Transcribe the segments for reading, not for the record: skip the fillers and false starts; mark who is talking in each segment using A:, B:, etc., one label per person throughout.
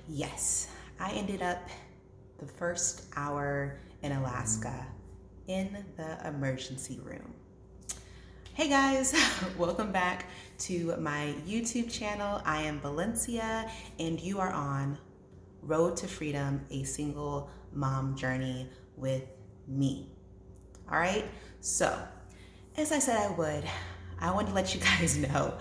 A: Yes, I ended up the first hour in Alaska in the emergency room. Hey guys, welcome back to my YouTube channel. I am Valencia and you are on Road to Freedom, a single mom journey with me. All right, so as I said I wanted to let you guys know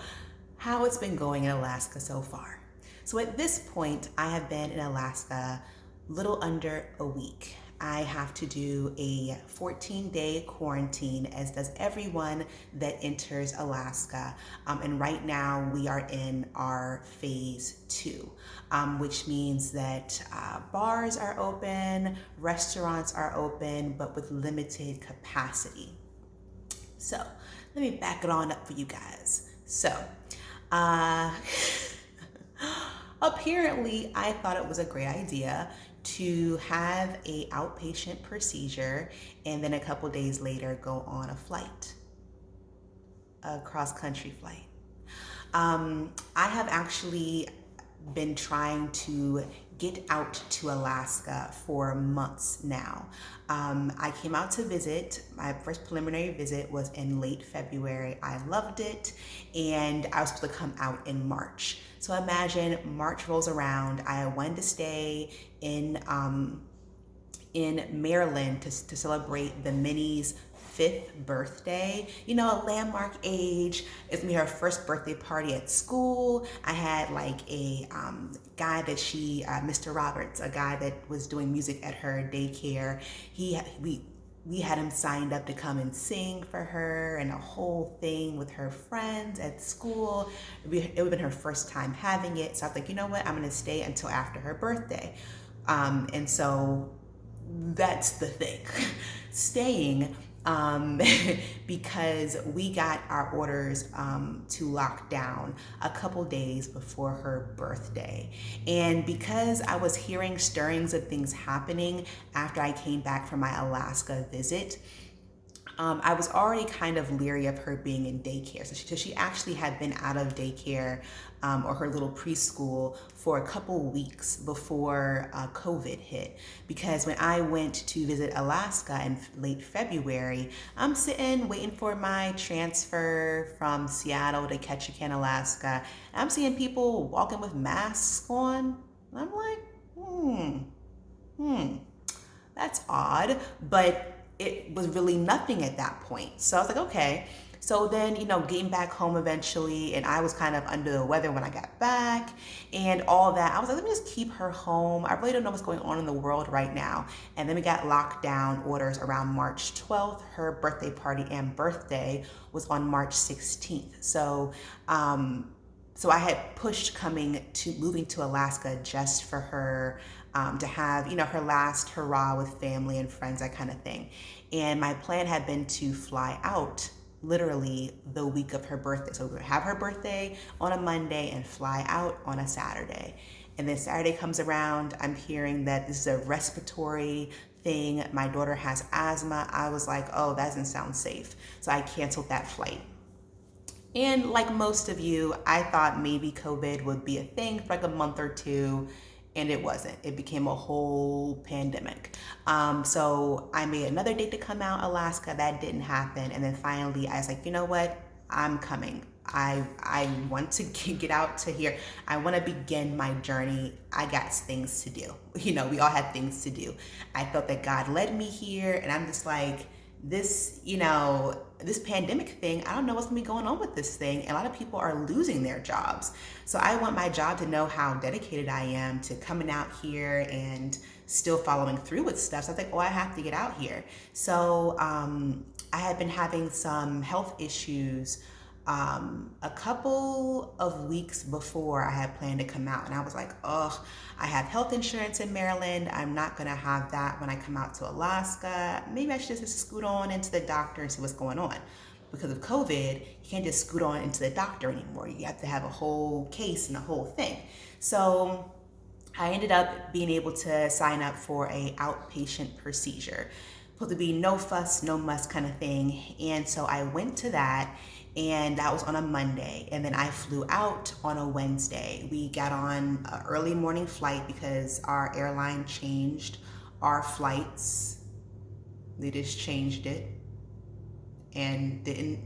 A: how it's been going in Alaska so far. So at this point, I have been in Alaska little under a week. I have to do a 14-day quarantine, as does everyone that enters Alaska. And right now we are in our phase 2, which means that bars are open, restaurants are open, but with limited capacity. So let me back it on up for you guys. So, uh, apparently I thought it was a great idea to have a outpatient procedure and then a couple days later go on a flight, a cross-country flight. I have actually been trying to get out to Alaska for months now. I came out to visit. My first preliminary visit was in late February. I loved it, and I was supposed to come out in March. So imagine March rolls around. I wanted to stay in Maryland to celebrate the Minnie's 5th birthday. You know, a landmark age. It's gonna be her first birthday party at school. I had like a guy that Mr. Roberts, a guy that was doing music at her daycare. We had him signed up to come and sing for her and a whole thing with her friends at school. It would have been her first time having it. So I was like, you know what? I'm gonna stay until after her birthday. And so that's the thing. Staying because we got our orders to lock down a couple days before her birthday. And because I was hearing stirrings of things happening after I came back from my Alaska visit, I was already kind of leery of her being in daycare. So she actually had been out of daycare or her little preschool for a couple weeks before COVID hit. Because when I went to visit Alaska in late February, I'm sitting waiting for my transfer from Seattle to Ketchikan, Alaska. And I'm seeing people walking with masks on. And I'm like, that's odd. But it was really nothing at that point. So I was like, okay. So then, getting back home eventually, and I was kind of under the weather when I got back and all that. I was like, let me just keep her home. I really don't know what's going on in the world right now. And then we got lockdown orders around March 12th. Her birthday party and birthday was on March 16th. So I had pushed moving to Alaska just for her to have, her last hurrah with family and friends, that kind of thing. And my plan had been to fly out literally the week of her birthday. So we would have her birthday on a Monday and fly out on a Saturday. And then Saturday comes around, I'm hearing that this is a respiratory thing. My daughter has asthma. I was like, oh, that doesn't sound safe. So I canceled that flight. And like most of you, I thought maybe COVID would be a thing for like a month or two, and it wasn't. It became a whole pandemic. So I made another date to come out, Alaska. That didn't happen. And then finally, I was like, you know what? I'm coming. I want to get out to here. I want to begin my journey. I got things to do. We all had things to do. I felt that God led me here, and I'm just like, this pandemic thing, I don't know what's gonna be going on with this thing. And a lot of people are losing their jobs. So I want my job to know how dedicated I am to coming out here and still following through with stuff. So I was like, I have to get out here. So I had been having some health issues a couple of weeks before I had planned to come out. And I was like, I have health insurance in Maryland. I'm not gonna have that when I come out to Alaska. Maybe I should just scoot on into the doctor and see what's going on. Because of COVID, you can't just scoot on into the doctor anymore. You have to have a whole case and a whole thing. So I ended up being able to sign up for a outpatient procedure. Supposed to be no fuss, no muss kind of thing. And so I went to that, and that was on a Monday. And then I flew out on a Wednesday. We got on an early morning flight because our airline changed our flights. They just changed it and didn't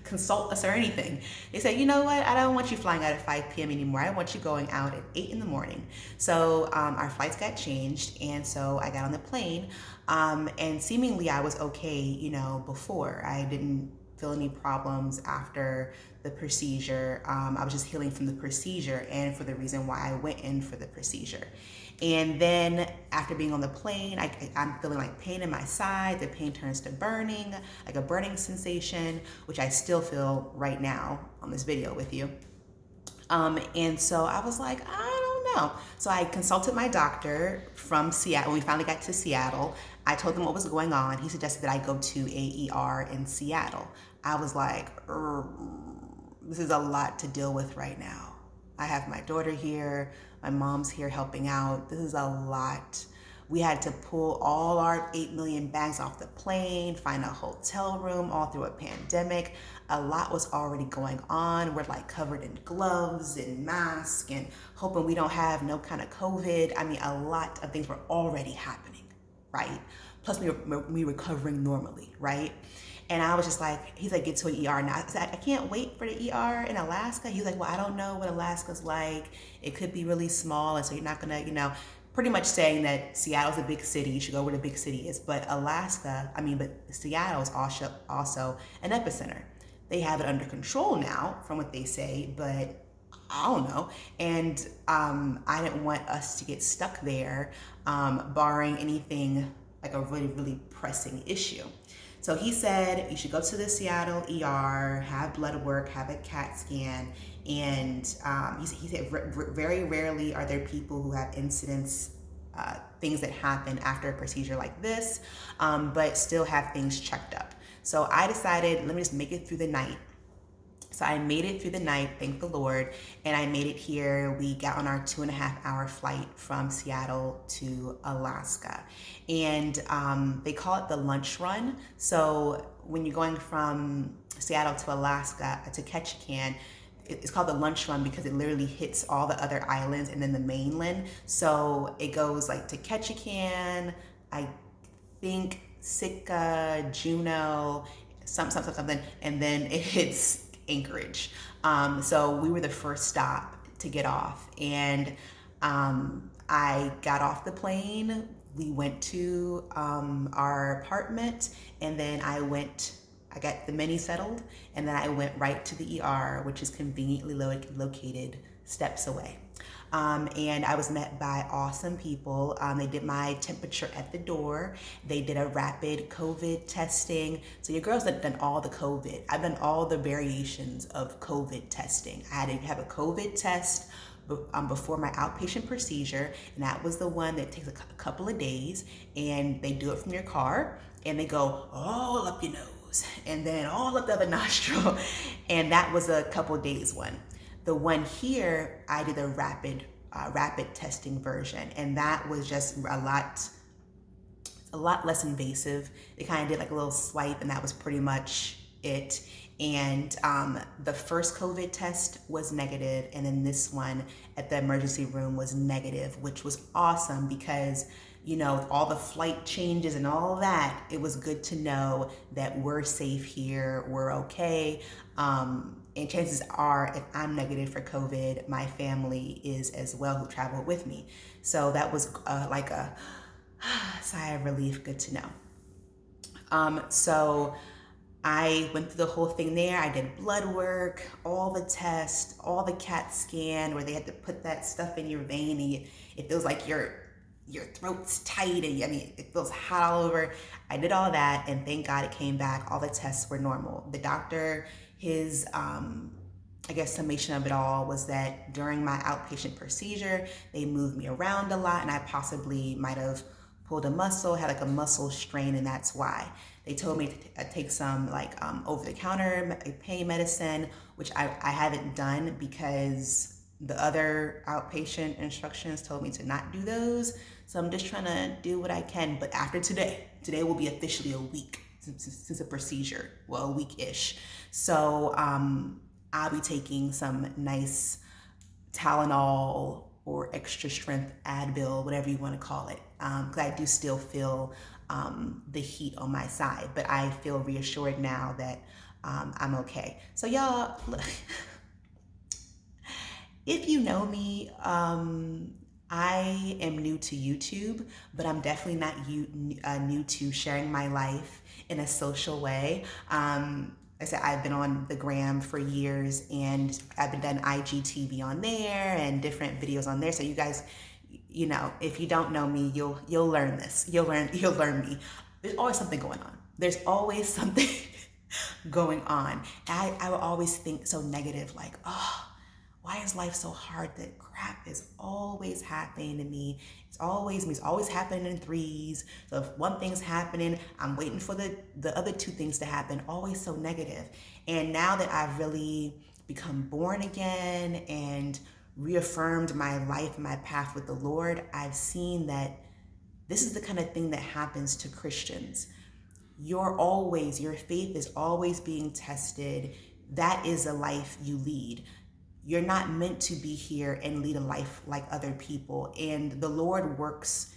A: consult us or anything. They said, you know what, I don't want you flying out at 5 p.m. anymore. I want you going out at 8 in the morning. So our flights got changed, and so I got on the plane, and seemingly I was okay, before. I didn't feel any problems after the procedure. I was just healing from the procedure and for the reason why I went in for the procedure. And then after being on the plane, I'm feeling like pain in my side. The pain turns to burning, like a burning sensation, which I still feel right now on this video with you. And so I was like, I don't know. So I consulted my doctor from Seattle. When we finally got to Seattle, I told him what was going on. He suggested that I go to a ER in Seattle. I was like, this is a lot to deal with right now. I have my daughter here. My mom's here helping out. This is a lot. We had to pull all our 8 million bags off the plane, find a hotel room all through a pandemic. A lot was already going on. We're like covered in gloves and masks and hoping we don't have no kind of COVID. I mean, a lot of things were already happening, right? Plus me recovering normally, right? And I was just like, he's like, get to an ER now. I said, I can't wait for the ER in Alaska. He's like, well, I don't know what Alaska's like. It could be really small. And so you're not gonna, pretty much saying that Seattle's a big city. You should go where the big city is. But Seattle is also an epicenter. They have it under control now from what they say, but I don't know. And I didn't want us to get stuck there, barring anything like a really, really pressing issue. So he said, you should go to the Seattle ER, have blood work, have a CAT scan. And he said very rarely are there people who have incidents, things that happen after a procedure like this, but still have things checked up. So I decided, let me just make it through the night. So I made it through the night, thank the Lord, and I made it here. We got on our 2.5-hour flight from Seattle to Alaska. And they call it the lunch run. So when you're going from Seattle to Alaska, to Ketchikan, it's called the lunch run because it literally hits all the other islands and then the mainland. So it goes like to Ketchikan, I think Sitka, Juneau, something, and then it hits Anchorage. So we were the first stop to get off, and I got off the plane. We went to our apartment, and then I got the mini settled, and then I went right to the ER, which is conveniently located steps away. And I was met by awesome people. They did my temperature at the door. They did a rapid COVID testing. So your girls have done all the COVID. I've done all the variations of COVID testing. I had to have a COVID test before my outpatient procedure, and that was the one that takes a couple of days, and they do it from your car, and they go all up your nose, and then all up the other nostril, and that was a couple days one. The one here, I did a rapid testing version, and that was just a lot less invasive. They kind of did like a little swipe, and that was pretty much it. And the first COVID test was negative, and then this one at the emergency room was negative, which was awesome because, all the flight changes and all that, it was good to know that we're safe here, we're okay. And chances are, if I'm negative for COVID, my family is as well who traveled with me. So that was like a sigh of relief, good to know. So I went through the whole thing there. I did blood work, all the tests, all the CAT scan where they had to put that stuff in your vein, and it feels like your throat's tight, and it feels hot all over. I did all that, and thank God it came back. All the tests were normal. The doctor, his summation of it all was that during my outpatient procedure, they moved me around a lot, and I possibly might have pulled a muscle, had like a muscle strain, and that's why. They told me to take some over-the-counter pain medicine, which I haven't done because the other outpatient instructions told me to not do those. So I'm just trying to do what I can. But after today will be officially a week since a procedure, well, a week-ish. So I'll be taking some nice Tylenol or extra strength Advil, whatever you want to call it, because I do still feel the heat on my side, but I feel reassured now that I'm okay. So y'all, if you know me, I am new to YouTube, but I'm definitely not new to sharing my life in a social way. I said I've been on the gram for years, and I've been done IGTV on there and different videos on there. So you guys, you know, if you don't know me, you'll learn this. You'll learn me. There's always something going on. There's always something going on. I will always think so negative, like, oh, why is life so hard? That crap is always happening to me. It's always happening in threes. So if one thing's happening, I'm waiting for the other two things to happen. Always so negative. And now that I've really become born again and reaffirmed my life, my path with the Lord, I've seen that this is the kind of thing that happens to Christians. Your faith is always being tested. That is a life you lead. You're not meant to be here and lead a life like other people. And the Lord works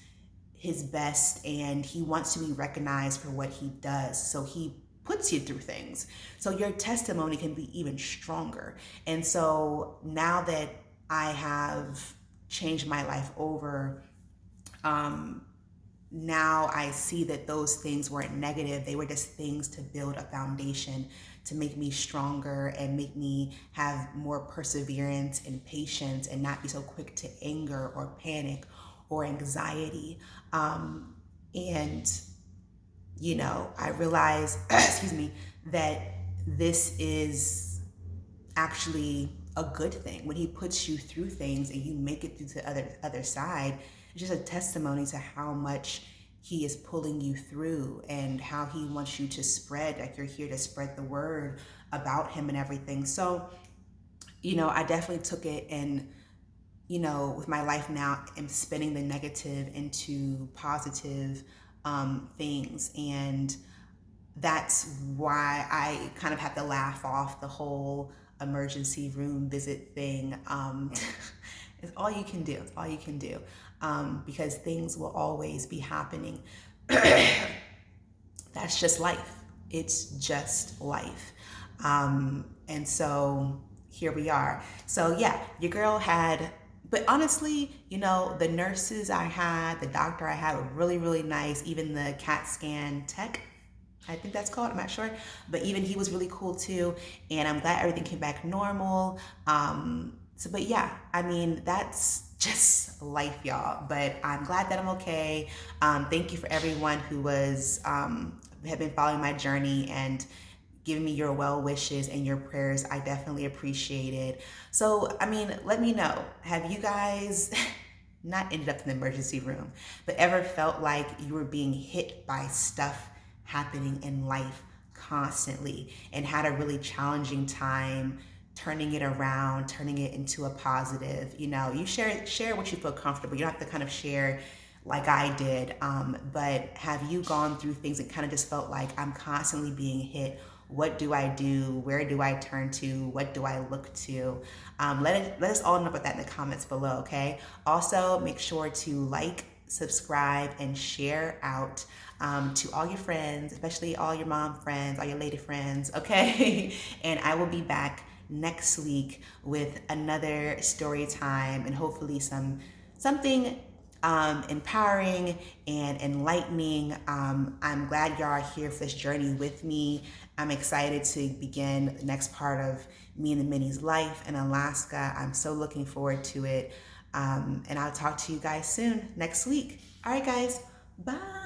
A: his best, and he wants to be recognized for what he does. So he puts you through things. So your testimony can be even stronger. And so now that I have changed my life over, now I see that those things weren't negative. They were just things to build a foundation, to make me stronger and make me have more perseverance and patience and not be so quick to anger or panic or anxiety. And, you know, I realize, excuse me, that this is actually a good thing. When he puts you through things and you make it through to the other side, it's just a testimony to how much he is pulling you through and how he wants you to spread, like you're here to spread the word about him and everything. So, you know, I definitely took it, and, you know, with my life now, I'm spinning the negative into positive things. And that's why I kind of have to laugh off the whole emergency room visit thing. It's all you can do. It's all you can do. Because things will always be happening. That's just life. It's just life. And so here we are. So yeah, your girl had, but honestly, you know, the nurses I had, the doctor I had were really, really nice. Even the CAT scan tech, I think that's called, I'm not sure, but even he was really cool too. And I'm glad everything came back normal. But yeah, I mean, that's just life, y'all. But I'm glad that I'm okay. Thank you for everyone who was, have been following my journey and giving me your well wishes and your prayers. I definitely appreciate it. So, I mean, let me know, have you guys not ended up in the emergency room, but ever felt like you were being hit by stuff happening in life constantly and had a really challenging time turning it around, turning it into a positive? You know, you share what you feel comfortable. You don't have to kind of share like I did, but have you gone through things that kind of just felt like I'm constantly being hit? What do I do? Where do I turn to? What do I look to? Let us all know about that in the comments below, okay? Also, make sure to like, subscribe, and share out to all your friends, especially all your mom friends, all your lady friends, okay? And I will be back next week with another story time, and hopefully something empowering and enlightening. I'm glad y'all are here for this journey with me. I'm excited to begin the next part of me and the Minnie's life in Alaska. I'm so looking forward to it. And I'll talk to you guys soon next week. All right, guys. Bye.